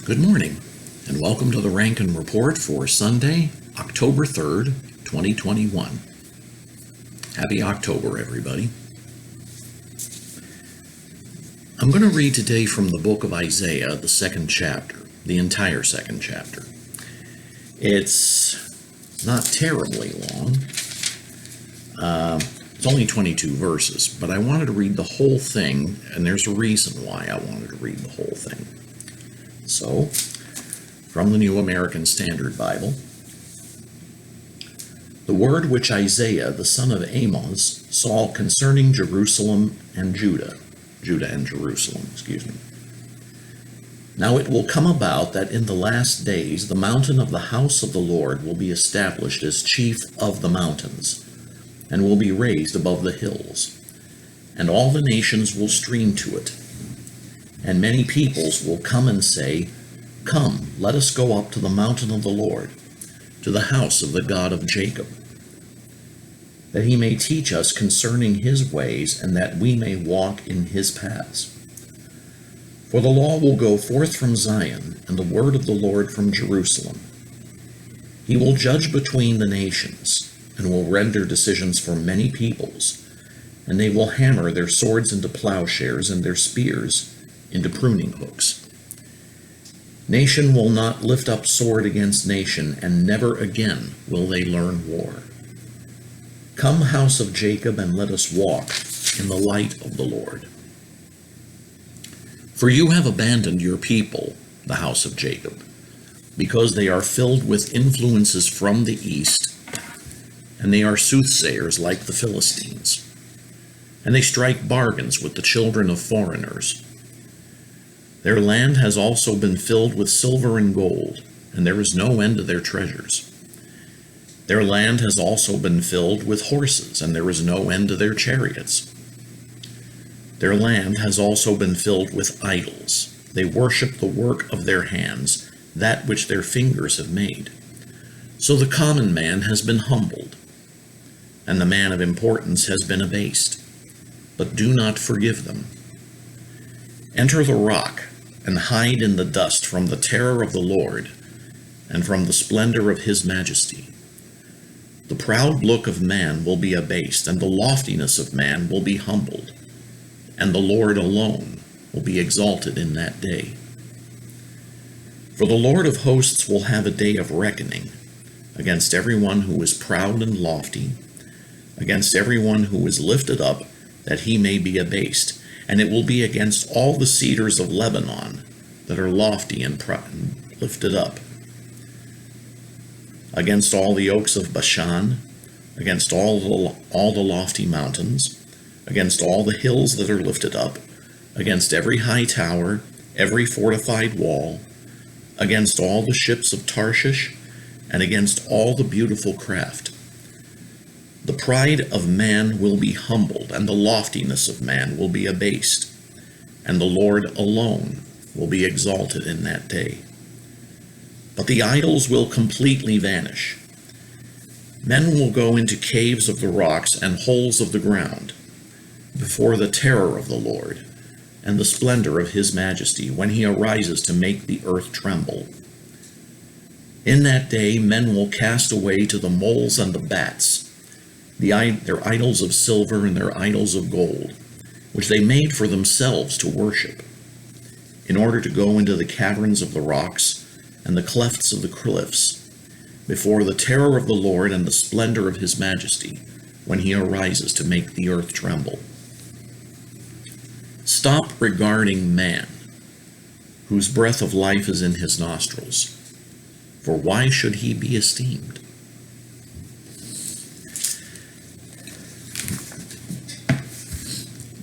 Good morning, and welcome to the Rankin Report for Sunday, October 3rd, 2021. Happy October, everybody. I'm going to read today from the book of Isaiah, the second chapter, the entire second chapter. It's not terribly long. It's only 22 verses, but I wanted to read the whole thing, and there's a reason why I wanted to read the whole thing. So, from the New American Standard Bible, the word which Isaiah, the son of Amos, saw concerning Jerusalem and Judah and Jerusalem. Now it will come about that in the last days the mountain of the house of the Lord will be established as chief of the mountains, and will be raised above the hills, and all the nations will stream to it. And many peoples will come and say, Come, let us go up to the mountain of the Lord, to the house of the God of Jacob, that he may teach us concerning his ways, and that we may walk in his paths. For the law will go forth from Zion, and the word of the Lord from Jerusalem. He will judge between the nations, and will render decisions for many peoples, and they will hammer their swords into plowshares and their spears into pruning hooks. Nation will not lift up sword against nation, and never again will they learn war. Come, house of Jacob, and let us walk in the light of the Lord. For you have abandoned your people, the house of Jacob, because they are filled with influences from the east, and they are soothsayers like the Philistines, and they strike bargains with the children of foreigners. Their land has also been filled with silver and gold, and there is no end to their treasures. Their land has also been filled with horses, and there is no end to their chariots. Their land has also been filled with idols. They worship the work of their hands, that which their fingers have made. So the common man has been humbled, and the man of importance has been abased. But do not forgive them. Enter the rock, and hide in the dust from the terror of the Lord, and from the splendor of his majesty. The proud look of man will be abased, and the loftiness of man will be humbled, and the Lord alone will be exalted in that day. For the Lord of hosts will have a day of reckoning against everyone who is proud and lofty, against everyone who is lifted up, that he may be abased. And it will be against all the cedars of Lebanon that are lofty and lifted up, against all the oaks of Bashan, against all the lofty mountains, against all the hills that are lifted up, against every high tower, every fortified wall, against all the ships of Tarshish, and against all the beautiful craft. The pride of man will be humbled, and the loftiness of man will be abased, and the Lord alone will be exalted in that day. But the idols will completely vanish. Men will go into caves of the rocks and holes of the ground, before the terror of the Lord, and the splendor of his majesty, when he arises to make the earth tremble. In that day men will cast away to the moles and the bats, their idols of silver and their idols of gold, which they made for themselves to worship, in order to go into the caverns of the rocks and the clefts of the cliffs, before the terror of the Lord and the splendor of his majesty, when he arises to make the earth tremble. Stop regarding man, whose breath of life is in his nostrils, for why should he be esteemed?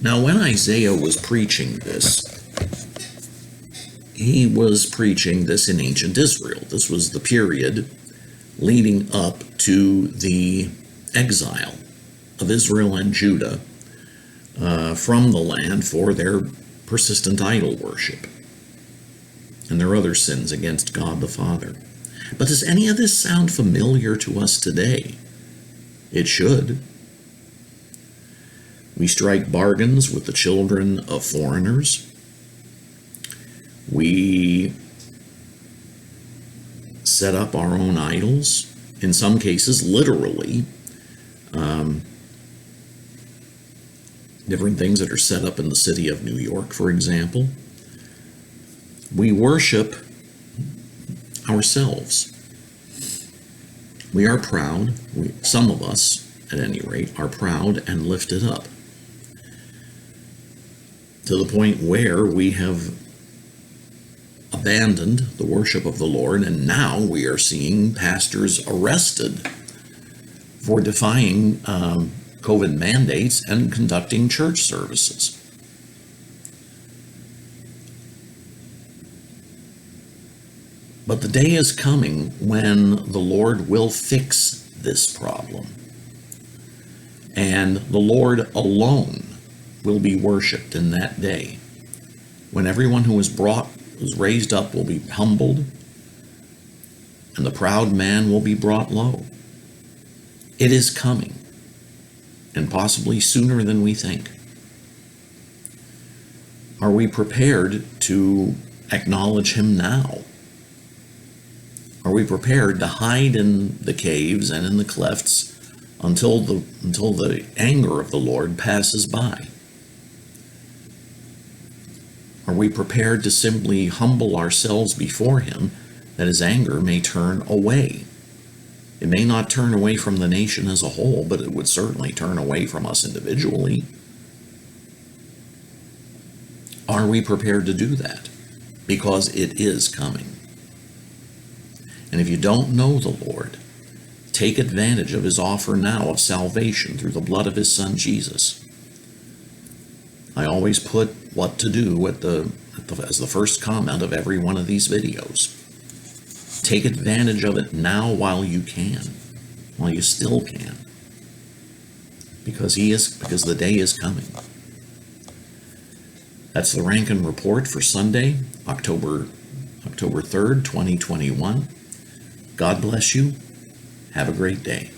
Now, when Isaiah was preaching this, he was preaching this in ancient Israel. This was the period leading up to the exile of Israel and Judah from the land for their persistent idol worship and their other sins against God the Father. But does any of this sound familiar to us today? It should. We strike bargains with the children of foreigners. We set up our own idols, in some cases, literally. Different things that are set up in the city of New York, for example. We worship ourselves. We are proud, some of us, at any rate, are proud and lifted up, to the point where we have abandoned the worship of the Lord, and now we are seeing pastors arrested for defying COVID mandates and conducting church services. But the day is coming when the Lord will fix this problem, and the Lord alone will be worshipped in that day, when everyone who is raised up will be humbled, and the proud man will be brought low. It is coming, and possibly sooner than we think. Are we prepared to acknowledge him now? Are we prepared to hide in the caves and in the clefts until the anger of the Lord passes by? Are we prepared to simply humble ourselves before him, that his anger may turn away? It may not turn away from the nation as a whole, but it would certainly turn away from us individually. Are we prepared to do that? Because it is coming. And if you don't know the Lord, take advantage of his offer now of salvation through the blood of his Son Jesus. I always put what to do as the first comment of every one of these videos. Take advantage of it now while you can, while you still can, because the day is coming. That's the Rankin Report for Sunday, October 3rd, 2021. God bless you. Have a great day.